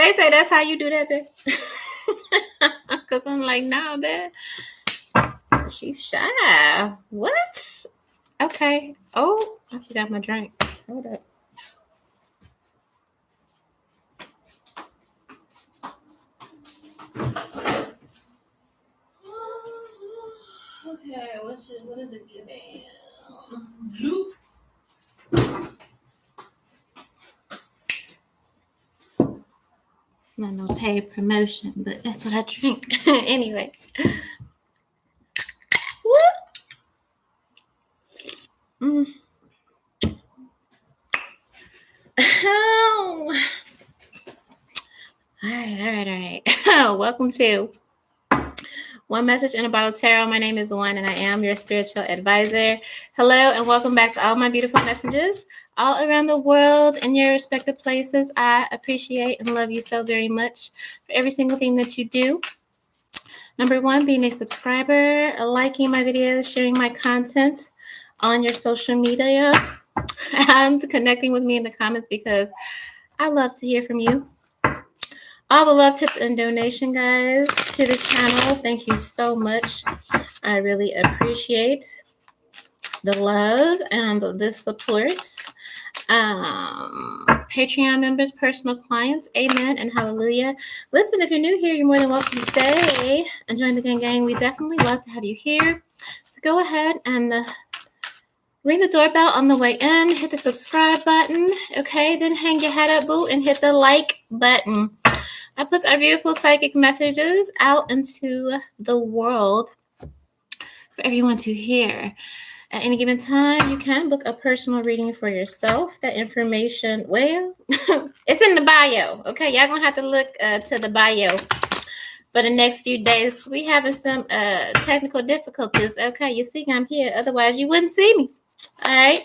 They say that's how you do that, babe. Because I'm like, nah, babe. She's shy. What? Okay. Oh, I forgot my drink. Hold up. Okay, what is it giving? Loop. It's not no paid promotion, but that's what I drink. Anyway. Mm. Oh. All right. Welcome to One Message in a Bottle Tarot. My name is O.N.E, and I am your spiritual advisor. Hello, and welcome back to all my beautiful messages all around the world in your respective places. I appreciate and love you so very much for every single thing that you do. Number one, being a subscriber, liking my videos, sharing my content on your social media, and connecting with me in the comments because I love to hear from you. All the love, tips, and donation, guys, to the channel. Thank you so much. I really appreciate the love and the support. Patreon members, personal clients, amen and hallelujah. Listen, if you're new here, you're more than welcome to stay and join the gang. We definitely love to have you here. So go ahead and ring the doorbell on the way in. Hit the subscribe button. Okay, then hang your head up, boo, and hit the like button. I put our beautiful psychic messages out into the world for everyone to hear. At any given time, you can book a personal reading for yourself. That information, well, it's in the bio. Okay, y'all gonna have to look to the bio for the next few days. We having some technical difficulties. Okay, you see I'm here. Otherwise, you wouldn't see me. All right.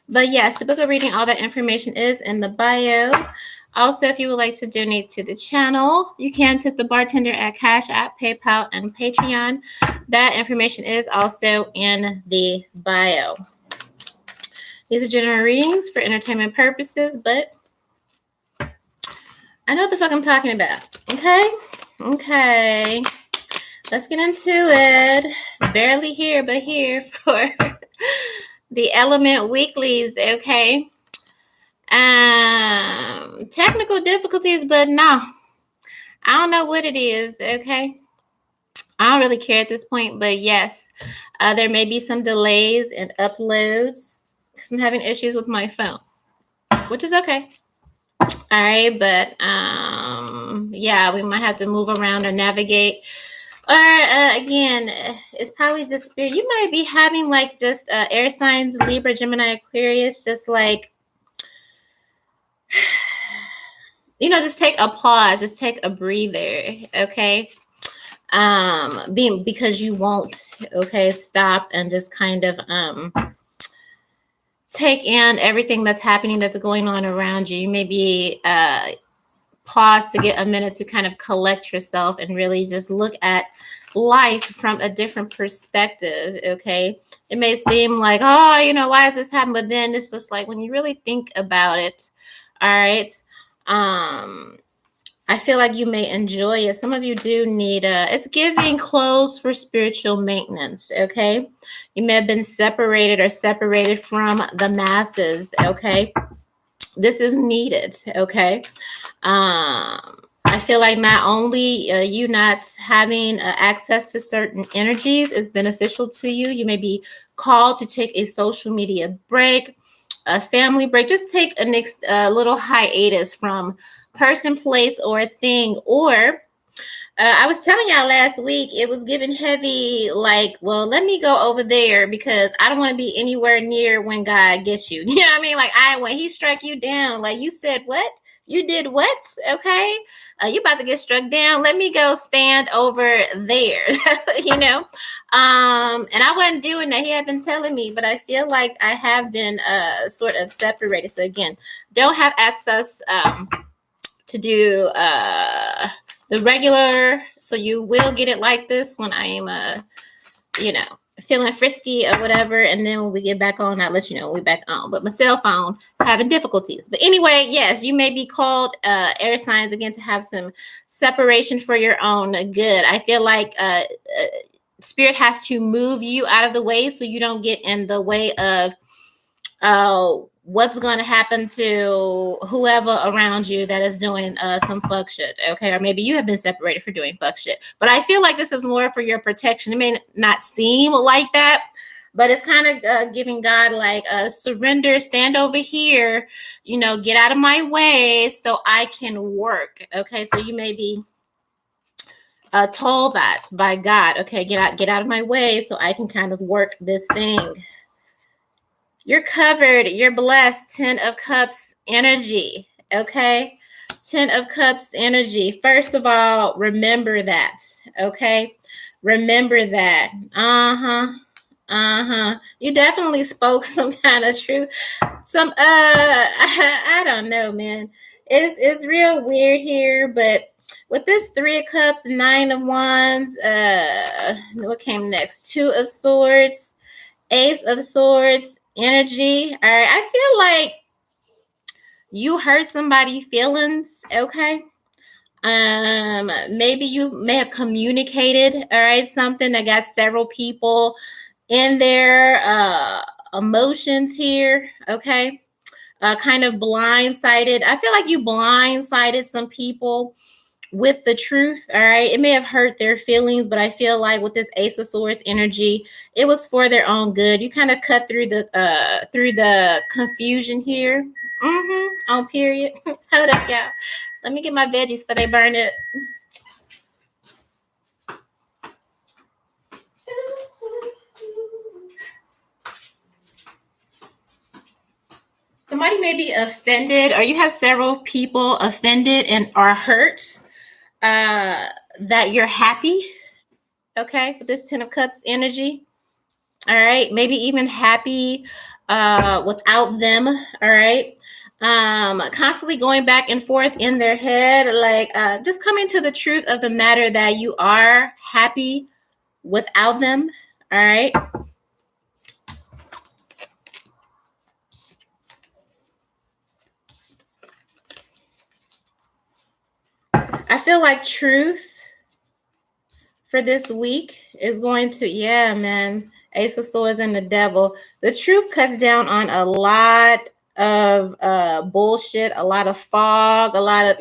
But yes, to book a reading, all that information is in the bio. Also, if you would like to donate to the channel, you can tip the bartender at Cash App, PayPal, and Patreon. That information is also in the bio. These are general readings for entertainment purposes, but I know what the fuck I'm talking about. Okay. Let's get into it. Barely here, but here for the Element Weeklies, okay? Technical difficulties, but no. I don't know what it is, okay? I don't really care at this point, but yes, there may be some delays in uploads because I'm having issues with my phone, which is okay. All right, but yeah, we might have to move around or navigate. Or again, it's probably just spirit. You might be having like just air signs, Libra, Gemini, Aquarius, just like, just take a pause, just take a breather, okay? Because you won't, okay, stop and just kind of take in everything that's happening, that's going on around you. You may be pause to get a minute to kind of collect yourself and really just look at life from a different perspective, okay? It may seem like, oh, why is this happening? But then it's just like when you really think about it, all right, I feel like you may enjoy it. Some of you do need it's giving clothes for spiritual maintenance, okay? You may have been separated from the masses, okay? This is needed, okay? I feel like not only you not having access to certain energies is beneficial to you. You may be called to take a social media break, a family break. Just take a next little hiatus from person, place, or thing. Or I was telling y'all last week, it was given heavy, like, well, let me go over there because I don't want to be anywhere near when God gets you. You know what I mean? Like, when he struck you down, like you said, what? You did what? Okay. You about to get struck down. Let me go stand over there, And I wasn't doing that. He had been telling me, but I feel like I have been sort of separated. So again, don't have access to do the regular, so you will get it like this when I am feeling frisky or whatever, and then when we get back on, I'll let you know when we're back on. But my cell phone having difficulties. But anyway, yes, you may be called air signs again to have some separation for your own good. I feel like spirit has to move you out of the way so you don't get in the way of what's going to happen to whoever around you that is doing some fuck shit, okay? Or maybe you have been separated for doing fuck shit. But I feel like this is more for your protection. It may not seem like that, but it's kind of giving God like surrender, stand over here, get out of my way so I can work, okay? So you may be told that by God, okay, get out of my way so I can kind of work this thing. You're covered. You're blessed. 10 of Cups energy. Okay. 10 of Cups energy. First of all, remember that. Okay. Remember that. You definitely spoke some kind of truth. I don't know, man. It's real weird here, but with this 3 of Cups, 9 of Wands, what came next? 2 of Swords, Ace of Swords, energy. All right. I feel like you hurt somebody's feelings. Okay. Maybe you may have communicated, all right, something that got several people in their emotions here. Okay. Kind of blindsided. I feel like you blindsided some people with the truth. All right. It may have hurt their feelings, but I feel like with this Ace of Swords energy, it was for their own good. You kind of cut through the confusion here. On period. Hold up, y'all. Let me get my veggies before they burn it. Somebody may be offended, or you have several people offended and are hurt that you're happy. Okay, with this 10 of Cups energy. All right, maybe even happy without them. All right, constantly going back and forth in their head, like just coming to the truth of the matter that you are happy without them. All right. I feel like truth for this week is going to, yeah, man, Ace of Swords and the Devil. The truth cuts down on a lot of bullshit, a lot of fog, a lot of,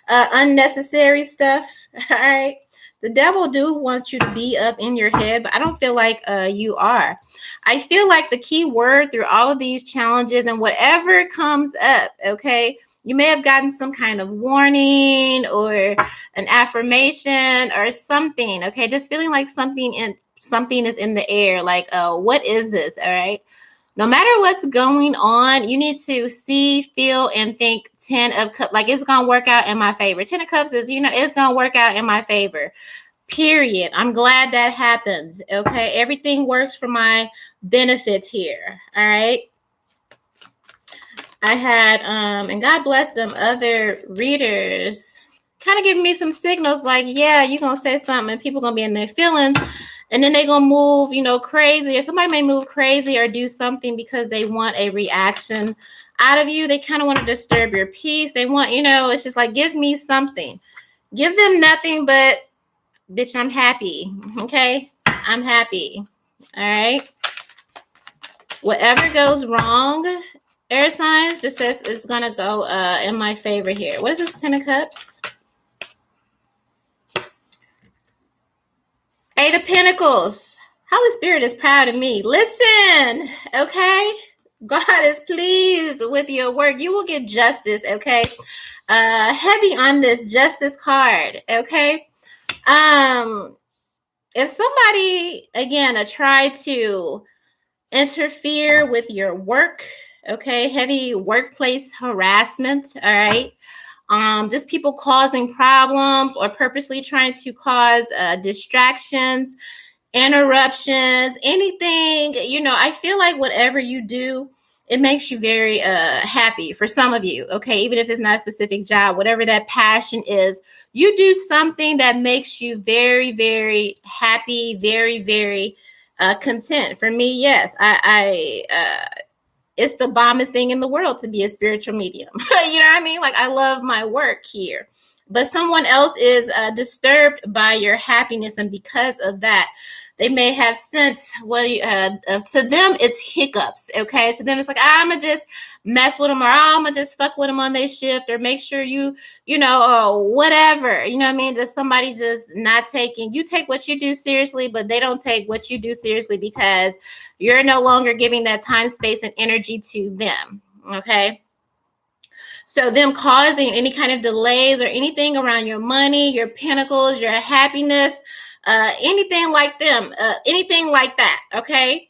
unnecessary stuff. All right. The devil do want you to be up in your head, but I don't feel like you are. I feel like the key word through all of these challenges and whatever comes up, okay, you may have gotten some kind of warning or an affirmation or something, okay, just feeling like something is in the air, like, what is this? All right. No matter what's going on, you need to see, feel, and think 10 of Cups. Like, it's going to work out in my favor. 10 of Cups is, it's going to work out in my favor. Period. I'm glad that happened. Okay. Everything works for my benefit here. All right. I had, and God bless them, other readers kind of giving me some signals like, yeah, you're going to say something and people going to be in their feelings. And then they're going to move, crazy, or somebody may move crazy or do something because they want a reaction out of you. They kind of want to disturb your peace. They want, it's just like, give me something. Give them nothing but, bitch, I'm happy. Okay? I'm happy. All right? Whatever goes wrong, air signs, just says it's going to go in my favor here. What is this 10 of Cups? 8 of Pentacles. Holy Spirit is proud of me. Listen, okay? God is pleased with your work. You will get justice, okay? Heavy on this justice card, okay? If somebody, again, try to interfere with your work, okay? Heavy workplace harassment, all right? Just people causing problems or purposely trying to cause distractions, interruptions, anything, I feel like whatever you do, it makes you very happy for some of you, okay? Even if it's not a specific job, whatever that passion is, you do something that makes you very, very happy, very, very content. For me, yes, I it's the bombest thing in the world to be a spiritual medium. You know what I mean? Like, I love my work here, but someone else is disturbed by your happiness, and because of that, they may have sent to them it's hiccups. Okay, to them it's like, I'm gonna just mess with them, or I'm gonna just fuck with them on their shift, or make sure you know, or whatever. You know what I mean? Just somebody just not taking, you take what you do seriously, but they don't take what you do seriously because you're no longer giving that time, space, and energy to them. Okay. So them causing any kind of delays or anything around your money, your pinnacles, your happiness, anything like them, anything like that. Okay.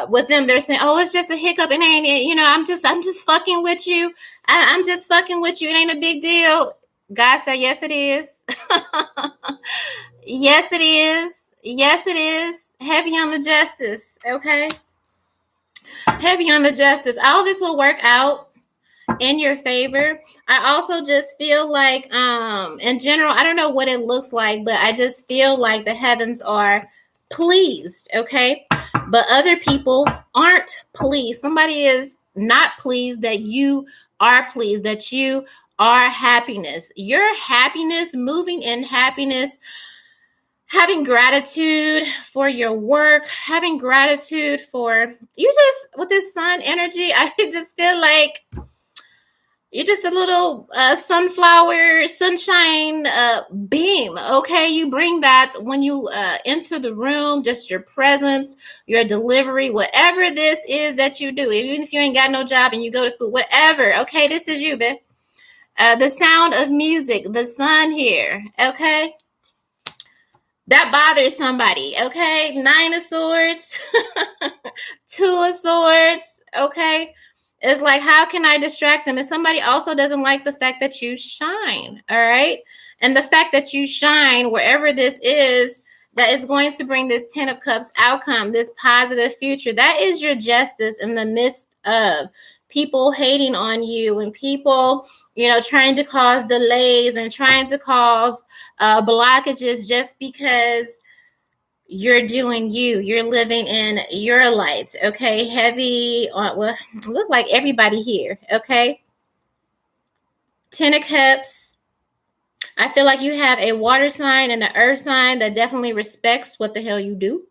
With them, they're saying, "Oh, it's just a hiccup. It ain't it. You know, I'm just fucking with you. I'm just fucking with you. It ain't a big deal." God said, "Yes, it is. Yes, it is. Yes, it is. Heavy on the justice." Okay. Heavy on the justice. All this will work out in your favor. I also just feel like in general, I don't know what it looks like, but I just feel like the heavens are pleased. Okay. But other people aren't pleased. Somebody is not pleased that you are pleased, that you are happiness. Your happiness, moving in happiness, having gratitude for your work, having gratitude for you, just with this sun energy, I just feel like you're just a little sunflower sunshine beam. Okay, you bring that when you enter the room, just your presence, your delivery, whatever this is that you do, even if you ain't got no job and you go to school, whatever. Okay, this is you, babe. The sound of music, the sun here. Okay, that bothers somebody. Okay, 9 of Swords, 2 of Swords. Okay, it's like, how can I distract them? And somebody also doesn't like the fact that you shine. All right, and the fact that you shine wherever this is, that is going to bring this 10 of Cups outcome, this positive future. That is your justice in the midst of people hating on you, and people, you know, trying to cause delays and trying to cause blockages just because you're doing you. You're living in your light. Okay. Heavy on, well, look like everybody here. Okay. 10 of Cups. I feel like you have a water sign and an earth sign that definitely respects what the hell you do.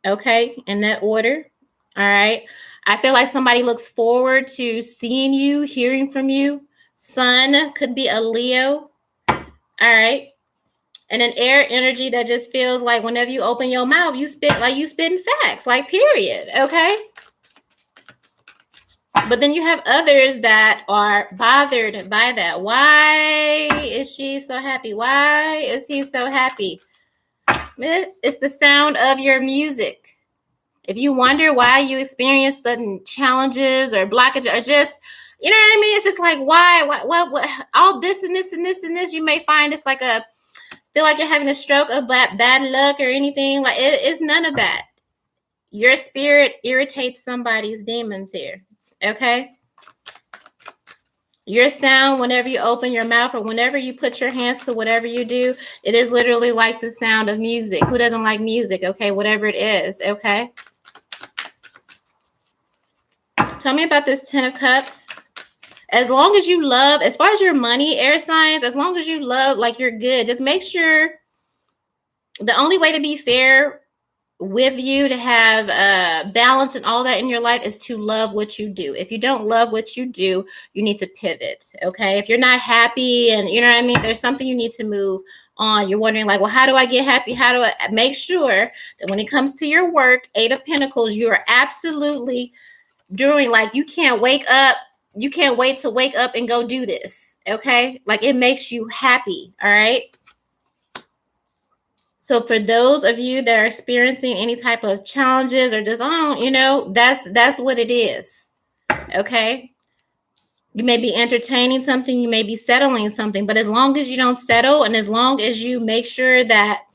Okay. In that order. All right. I feel like somebody looks forward to seeing you, hearing from you. Sun could be a Leo. All right. And an air energy that just feels like whenever you open your mouth, you spit like you spitting facts, like, period. Okay. But then you have others that are bothered by that. Why is she so happy? Why is he so happy? It's the sound of your music. If you wonder why you experience sudden challenges or blockages, or just, you know what I mean? It's just like, why, what, all this and this and this and this, you may find it's like feel like you're having a stroke of bad luck or anything. Like, it's none of that. Your spirit irritates somebody's demons here. Okay. Your sound, whenever you open your mouth or whenever you put your hands to whatever you do, it is literally like the sound of music. Who doesn't like music? Okay. Whatever it is. Okay. Tell me about this 10 of Cups. As long as you love, as far as your money, air signs, as long as you love, like, you're good. Just make sure, the only way to be fair with you, to have balance and all that in your life, is to love what you do. If you don't love what you do, you need to pivot. Okay. If you're not happy, and you know what I mean, there's something you need to move on. You're wondering, like, well, how do I get happy? How do I make sure that when it comes to your work, 8 of Pentacles, you are absolutely doing, like, you can't wake up. You can't wait to wake up and go do this. Okay. Like, it makes you happy. All right. So for those of you that are experiencing any type of challenges or just, oh, you know, that's what it is. Okay. You may be entertaining something, you may be settling something, but as long as you don't settle, and as long as you make sure that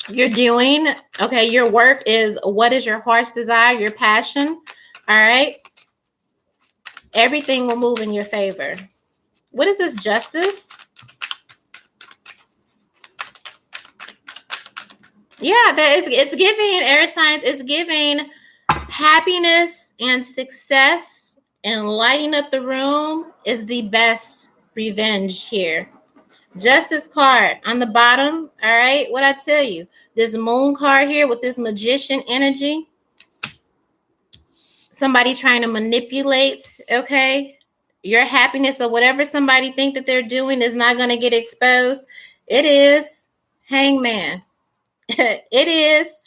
you're doing, okay, your work is what is your heart's desire, your passion. All right. Everything will move in your favor. What is this? Justice? Yeah, it's giving air signs. It's giving happiness and success, and lighting up the room is the best revenge here. Justice card on the bottom. All right, what I tell you, this moon card here with this magician energy. Somebody trying to manipulate, okay, your happiness, or whatever somebody think that they're doing is not going to get exposed. It is hangman. It is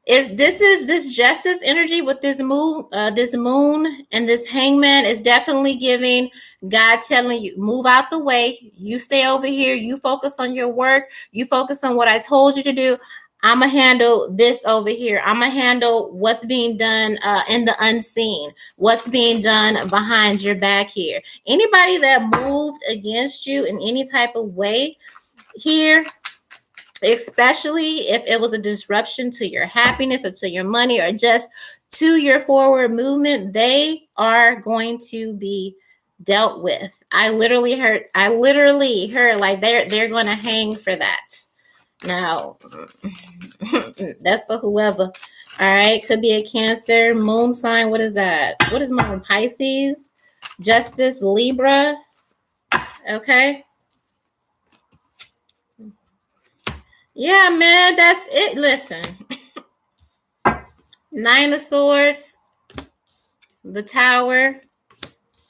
this justice energy with this moon and this hangman is definitely giving God telling you, move out the way, you stay over here, you focus on your work, you focus on what I told you to do. I'm gonna handle this over here. I'm gonna handle what's being done in the unseen, what's being done behind your back here. Anybody that moved against you in any type of way here, especially if it was a disruption to your happiness or to your money or just to your forward movement, they are going to be dealt with. I literally heard like they're going to hang for that. Now, that's for whoever. All right, could be a Cancer, moon sign. What is that? What is moon? Pisces, Justice, Libra. Okay. Yeah, man, that's it. Listen, Nine of Swords, the Tower,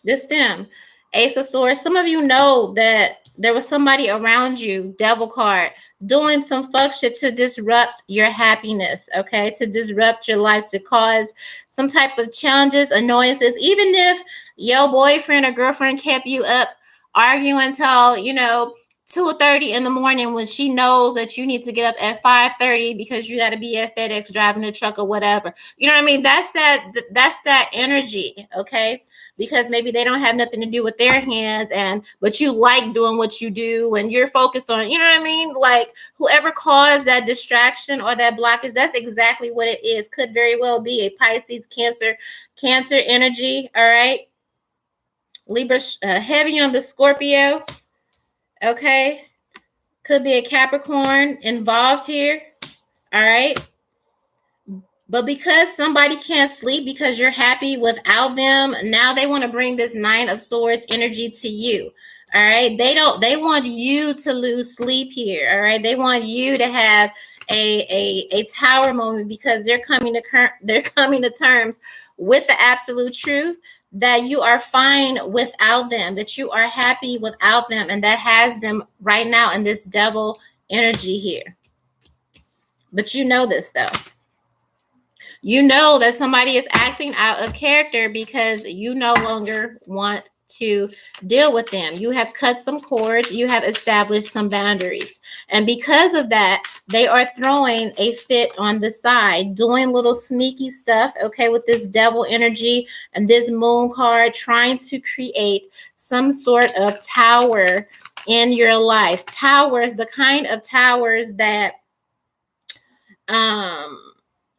this them. Ace of Swords. Some of you know that there was somebody around you, Devil card, doing some fuck shit to disrupt your happiness, okay? To disrupt your life, to cause some type of challenges, annoyances. Even if your boyfriend or girlfriend kept you up arguing until, 2:30 in the morning, when she knows that you need to get up at 5:30 because you got to be at FedEx driving the truck or whatever. You know what I mean? That's that energy, okay? Because maybe they don't have nothing to do with their hands, but you like doing what you do and you're focused on, you know what I mean? Like, whoever caused that distraction or that blockage, that's exactly what it is. Could very well be a Pisces, Cancer energy. All right. Libra, heavy on the Scorpio. Okay. Could be a Capricorn involved here. All right. But because somebody can't sleep because you're happy without them, now they want to bring this Nine of Swords energy to you. All right. They want you to lose sleep here. All right. They want you to have a tower moment, because they're coming to terms with the absolute truth that you are fine without them, that you are happy without them, and that has them right now in this devil energy here. But you know this though. You know that somebody is acting out of character because you no longer want to deal with them. You have cut some cords, you have established some boundaries. And because of that, they are throwing a fit on the side, doing little sneaky stuff, okay, with this devil energy and this moon card, trying to create some sort of tower in your life. Towers, the kind of towers that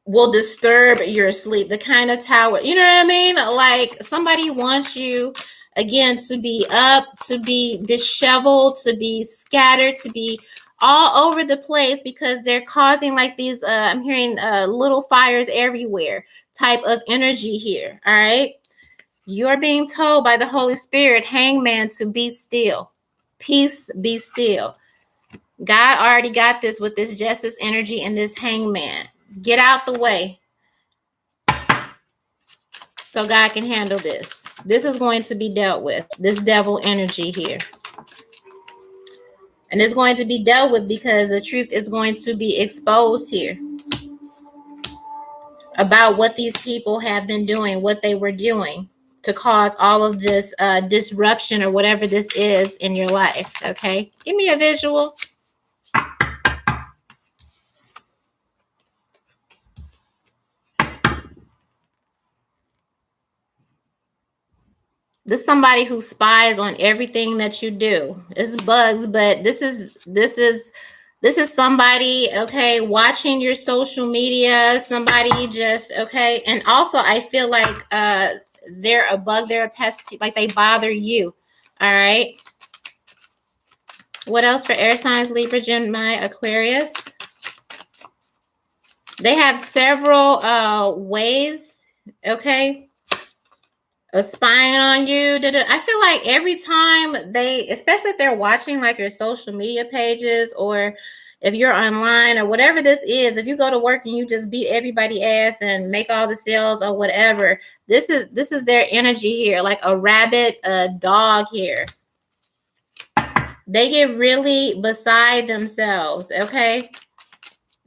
will disturb your sleep, the kind of tower, you know what I mean? Like, somebody wants you again to be up, to be disheveled, to be scattered, to be all over the place, because they're causing like these I'm hearing little fires everywhere type of energy here. All right, you're being told by the Holy Spirit, hangman, to be still. Peace, be still. God already got this with this justice energy and this hangman. Get out the way so God can handle this. This is going to be dealt with, this devil energy here. And it's going to be dealt with because the truth is going to be exposed here about what these people have been doing, what they were doing to cause all of this disruption or whatever this is in your life. Okay, give me a visual. This is somebody who spies on everything that you do. It's bugs, but this is somebody, okay, watching your social media. Somebody just, okay, and also I feel like they're a bug, they're a pest, like they bother you. All right. What else for air signs? Libra, Gemini, Aquarius. They have several ways, okay, of spying on you. I feel like every time they, especially if they're watching like your social media pages, or if you're online or whatever this is, if you go to work and you just beat everybody ass and make all the sales or whatever, this is their energy here, like a rabbit, a dog here. They get really beside themselves, okay?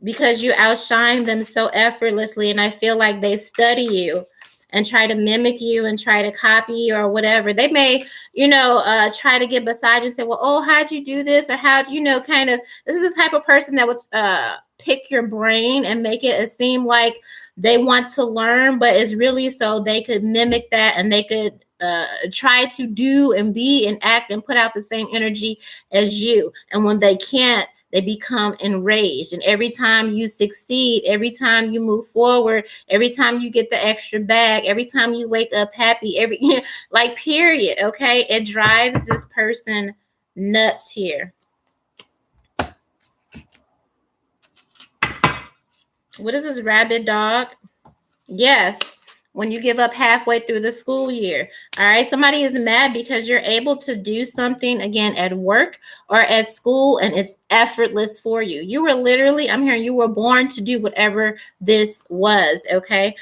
Because you outshine them so effortlessly, and I feel like they study you and try to mimic you and try to copy you or whatever. They may, try to get beside you and say, well, oh, how'd you do this? Or how'd kind of, this is the type of person that would pick your brain and make it seem like they want to learn, but it's really so they could mimic that, and they could try to do and be and act and put out the same energy as you. And when they can't, they become enraged. And every time you succeed, every time you move forward, every time you get the extra bag, every time you wake up happy, like period, okay, it drives this person nuts here. What is this, rabid dog? Yes. When you give up halfway through the school year. All right. Somebody is mad because you're able to do something again at work or at school, and it's effortless for you. You were literally, I'm hearing you were born to do whatever this was. Okay.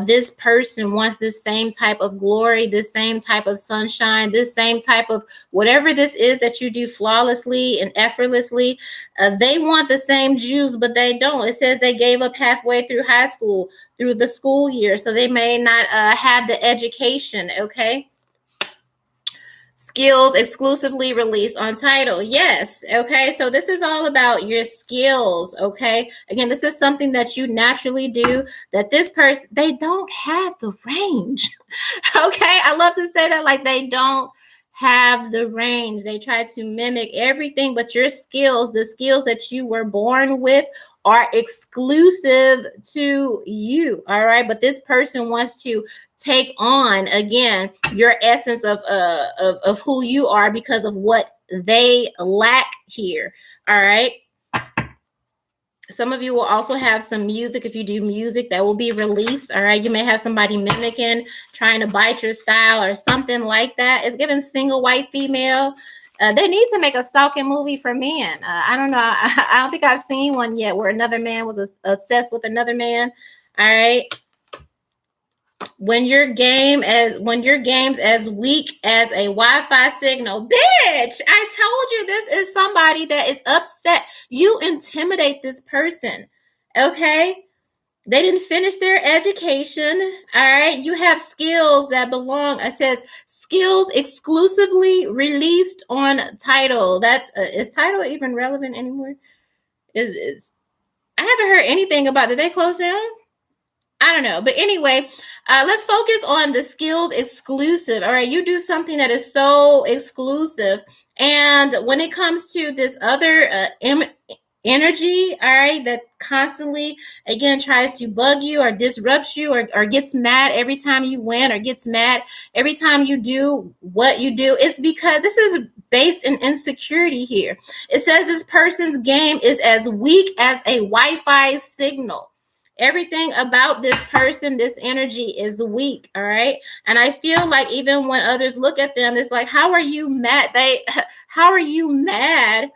This person wants this same type of glory, this same type of sunshine, this same type of whatever this is that you do flawlessly and effortlessly. They want the same juice, but they don't. It says they gave up halfway through high school, through the school year, so they may not have the education, okay? Skills exclusively released on title. Yes, okay? So this is all about your skills, okay? Again, this is something that you naturally do, that this person, they don't have the range, okay? I love to say that, like, they don't have the range. They try to mimic everything, but your skills, the skills that you were born with, are exclusive to you. All right. But this person wants to take on again your essence of who you are because of what they lack here. All right. Some of you will also have some music. If you do music, that will be released. All right. You may have somebody mimicking, trying to bite your style or something like that. It's given single white female. They need to make a stalking movie for men. I don't know. I don't think I've seen one yet where another man was obsessed with another man. All right. When your game's as weak as a Wi-Fi signal, bitch, I told you this is somebody that is upset. You intimidate this person. Okay. They didn't finish their education. All right. You have skills that belong. It says skills exclusively released on title. That's is title even relevant anymore? Is I haven't heard anything about. Did they close down? I don't know. But anyway, let's focus on the skills exclusive. All right. You do something that is so exclusive. And when it comes to this other energy, all right, that constantly again tries to bug you or disrupts you, or gets mad every time you win, or gets mad every time you do what you do, it's because this is based in insecurity here. It says this person's game is as weak as a Wi-Fi signal. Everything about this person, this energy is weak. All right. And I feel like even when others look at them, it's like, how are you mad? How are you mad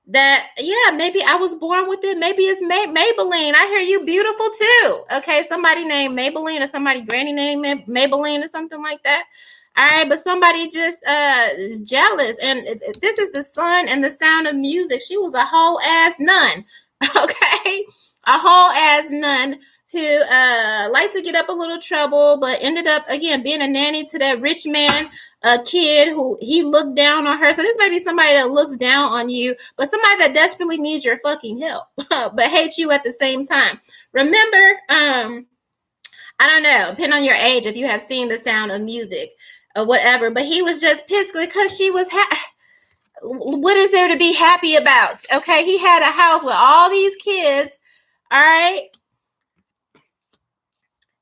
that, yeah, maybe I was born with it. Maybe it's Maybelline. I hear you beautiful too. Okay. Somebody named Maybelline, or somebody granny named Maybelline or something like that. All right. But somebody just is jealous. And this is the sun and the sound of music. She was a whole ass nun. Okay. A whole ass nun who liked to get up a little trouble, but ended up again being a nanny to that rich man, a kid who he looked down on her. So this may be somebody that looks down on you, but somebody that desperately needs your fucking help, but hates you at the same time. Remember, I don't know, depending on your age, if you have seen The Sound of Music or whatever, but he was just pissed because she was what is there to be happy about? Okay, he had a house with all these kids. All right.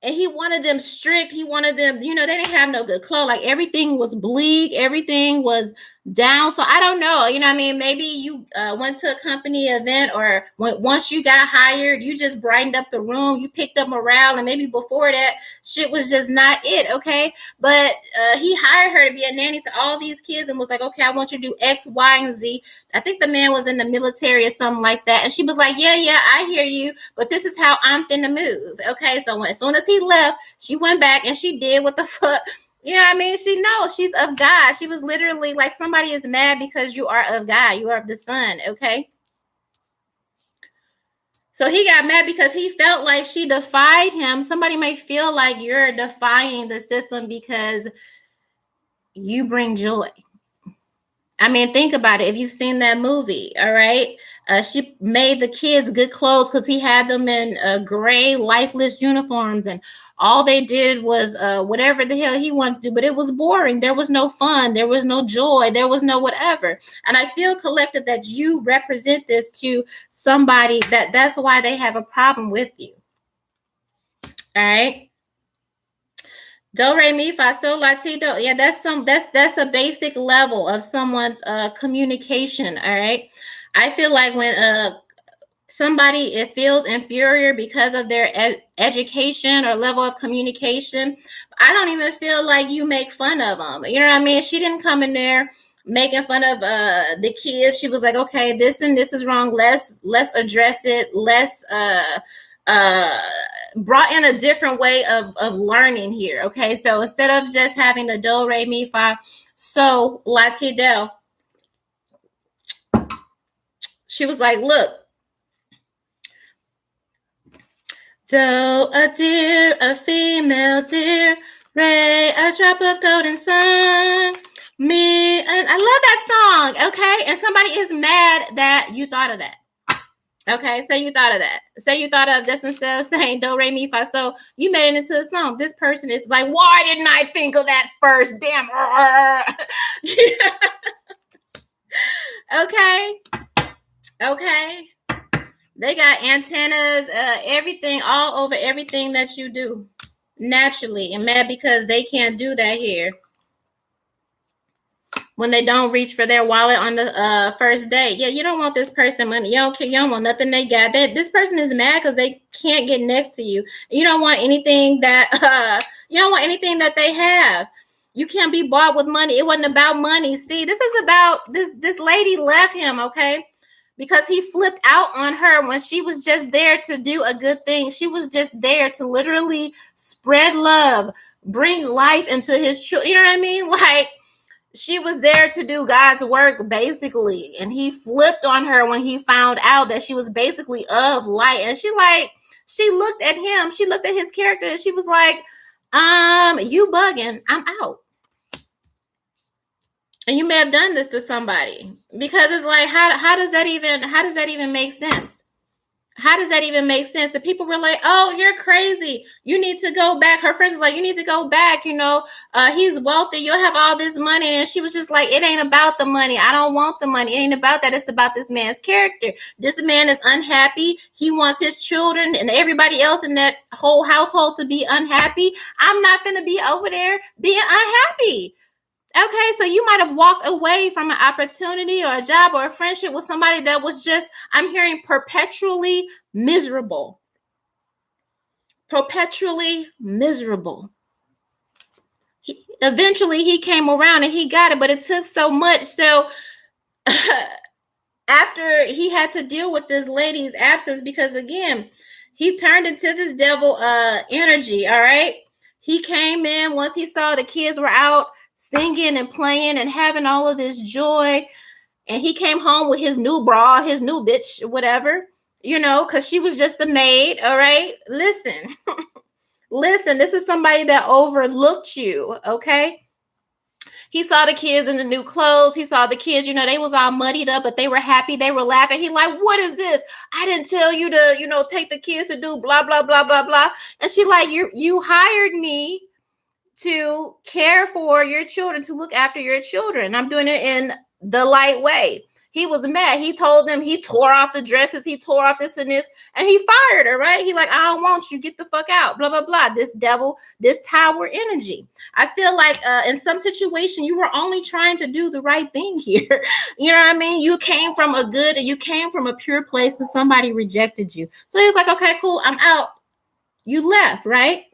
And he wanted them strict. He wanted them, they didn't have no good clothes. Like everything was bleak. Everything was down. So I don't know. You know what I mean? Maybe you went to a company event, or once you got hired, you just brightened up the room. You picked up morale, and maybe before that, shit was just not it. Okay, but he hired her to be a nanny to all these kids, and was like, okay, I want you to do X, Y, and Z. I think the man was in the military or something like that, and she was like, yeah, I hear you, but this is how I'm finna move. Okay, so as soon as he left, she went back and she did what the fuck. You know what I mean? She knows she's of God. She was literally like, somebody is mad because you are of God. You are of the Son, okay? So he got mad because he felt like she defied him. Somebody may feel like you're defying the system because you bring joy. I mean, think about it. If you've seen that movie, all right, she made the kids good clothes because he had them in gray, lifeless uniforms, and all they did was whatever the hell he wanted to do. But it was boring. There was no fun. There was no joy. There was no whatever. And I feel, collective, that you represent this to somebody that's why they have a problem with you. All right. Do, re, mi, fa, sol, la, ti, do. Yeah, that's a basic level of someone's communication. All right. I feel like when somebody it feels inferior because of their education or level of communication, I don't even feel like you make fun of them. You know what I mean? She didn't come in there making fun of the kids. She was like, okay, this and this is wrong. Let's address it. Let's brought in a different way of learning here. Okay, so instead of just having the do, re, mi, fa, so, la, ti, do, she was like, look, do, a deer, a female deer, re, a drop of golden sun, me, and I love that song. Okay, and somebody is mad that you thought of that. Okay, say you thought of that. Say you thought of just instead of saying do, re, mi, fa, so, you made it into a song. This person is like, why didn't I think of that first? Damn. Okay. They got antennas, everything all over everything that you do naturally, and mad because they can't do that here. When they don't reach for their wallet on the first date. Yeah, you don't want this person money. You don't want nothing they got. This person is mad because they can't get next to you. You don't want anything that they have. You can't be bought with money. It wasn't about money. See, this is about this lady left him, okay? Because he flipped out on her when she was just there to do a good thing. She was just there to literally spread love, bring life into his children. You know what I mean? Like, she was there to do God's work, basically. And he flipped on her when he found out that she was basically of light. And she looked at him, she looked at his character, and she was like, you bugging, I'm out. And you may have done this to somebody, because it's like, how does that even make sense? How does that even make sense? And people were like, oh, you're crazy. You need to go back. Her friends was like, you need to go back. He's wealthy. You'll have all this money. And she was just like, it ain't about the money. I don't want the money. It ain't about that. It's about this man's character. This man is unhappy. He wants his children and everybody else in that whole household to be unhappy. I'm not going to be over there being unhappy. Okay, so you might have walked away from an opportunity or a job or a friendship with somebody that was just, I'm hearing, perpetually miserable. Perpetually miserable. Eventually, he came around and he got it, but it took so much. So after he had to deal with this lady's absence, because again, he turned into this devil energy, all right? He came in once he saw the kids were out singing and playing and having all of this joy, and he came home with his new bra, his new bitch, whatever, because she was just a maid. All right, listen, this is somebody that overlooked you. Okay, he saw the kids in the new clothes. He saw the kids, they was all muddied up, but they were happy, they were laughing. He like, what is this? I didn't tell you to take the kids to do blah blah blah blah blah. And she like, you hired me to care for your children, to look after your children. I'm doing it in the light way. He was mad. He told them, he tore off the dresses, he tore off this and this, and he fired her, right? He like, I don't want you, get the fuck out, blah, blah, blah. This devil, this tower energy. I feel like in some situation, you were only trying to do the right thing here. You know what I mean? You came from a pure place and somebody rejected you. So he's like, okay, cool, I'm out. You left, right?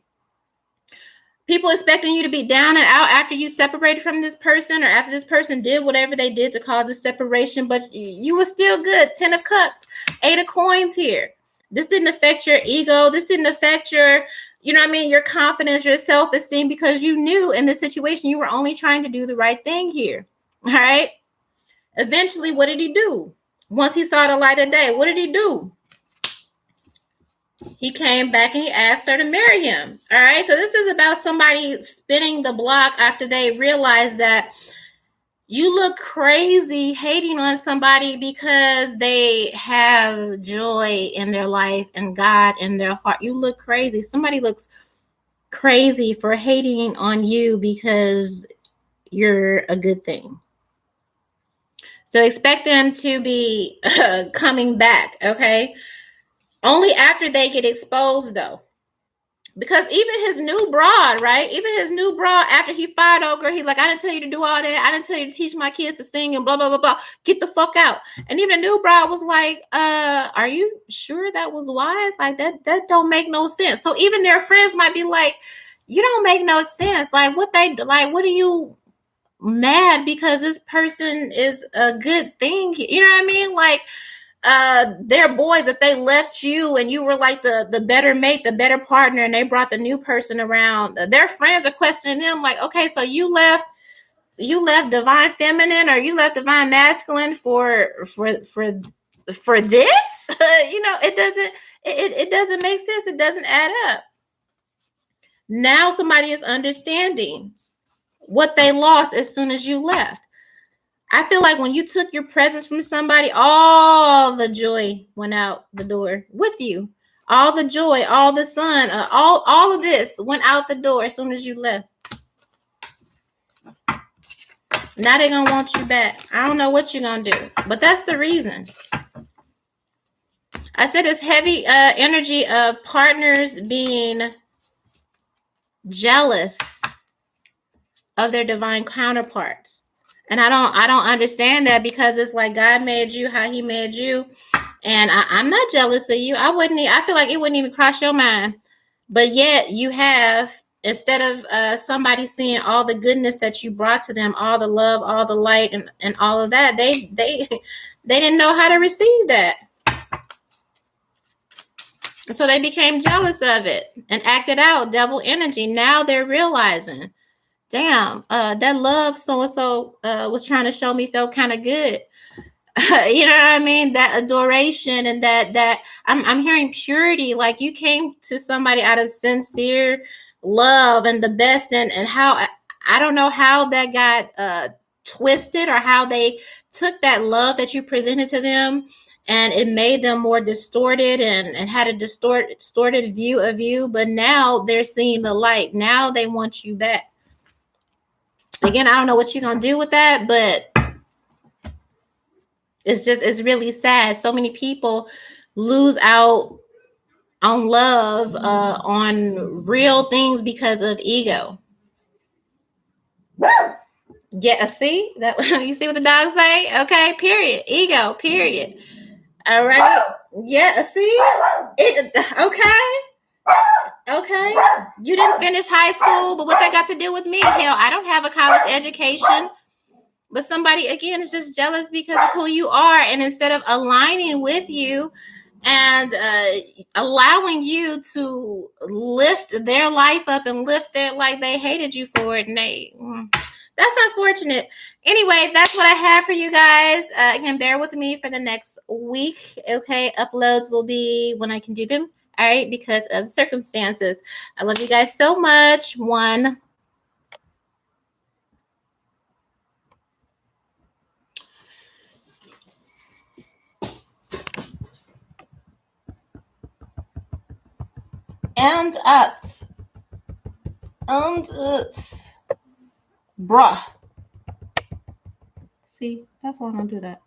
People expecting you to be down and out after you separated from this person, or after this person did whatever they did to cause a separation, but you were still good. 10 of Cups, 8 of Coins here. This didn't affect your ego. This didn't affect your, you know what I mean, your confidence, your self-esteem, because you knew in this situation you were only trying to do the right thing here. All right. Eventually, what did he do? Once he saw the light of day, what did he do? He came back and he asked her to marry him. All right. So this is about somebody spinning the block after they realized that you look crazy hating on somebody because they have joy in their life and God in their heart. You look crazy. Somebody looks crazy for hating on you because you're a good thing. So expect them to be coming back. Okay. Only after they get exposed, though. Because even his new broad, right? Even his new broad, after he fired over, he's like, I didn't tell you to do all that. I didn't tell you to teach my kids to sing and blah, blah, blah, blah. Get the fuck out. And even the new broad was like, are you sure that was wise? Like, that don't make no sense. So even their friends might be like, you don't make no sense. Like, what are you mad because this person is a good thing? You know what I mean? Like, they're boys that they left you and you were like the better mate, the better partner, and they brought the new person around. Their friends are questioning them like, okay, so you left divine feminine, or you left divine masculine for this? You know, it doesn't make sense. It doesn't add up. Now somebody is understanding what they lost as soon as you left. I feel like when you took your presence from somebody, all the joy went out the door with you. All the joy, all the sun, all of this went out the door as soon as you left. Now they're going to want you back. I don't know what you're going to do, but that's the reason. I said it's heavy energy of partners being jealous of their divine counterparts. And I don't understand that, because it's like God made you how he made you. And I'm not jealous of you. I feel like it wouldn't even cross your mind. But yet you have, instead of somebody seeing all the goodness that you brought to them, all the love, all the light, and all of that, they didn't know how to receive that. So they became jealous of it and acted out devil energy. Now they're realizing, damn, that love so-and-so was trying to show me felt kind of good. You know what I mean? That adoration and that I'm hearing purity. Like you came to somebody out of sincere love and the best, and how I don't know how that got twisted, or how they took that love that you presented to them and it made them more distorted and had a distorted view of you. But now they're seeing the light. Now they want you back. Again, I don't know what you're going to do with that, but it's really sad. So many people lose out on love, on real things because of ego. Yeah, see that? You see what the dogs say? Okay, period. Ego, period. All right. Yeah, see? Okay. You didn't finish high school, but what that got to do with me? Hell, I don't have a college education. But somebody, again, is just jealous because of who you are. And instead of aligning with you and allowing you to lift their life up and lift their, like, they hated you for it. And that's unfortunate. Anyway, that's what I have for you guys. Again, bear with me for the next week. Okay, uploads will be when I can do them. All right, because of circumstances. I love you guys so much. One. And bruh. See, that's why I'm gonna do that.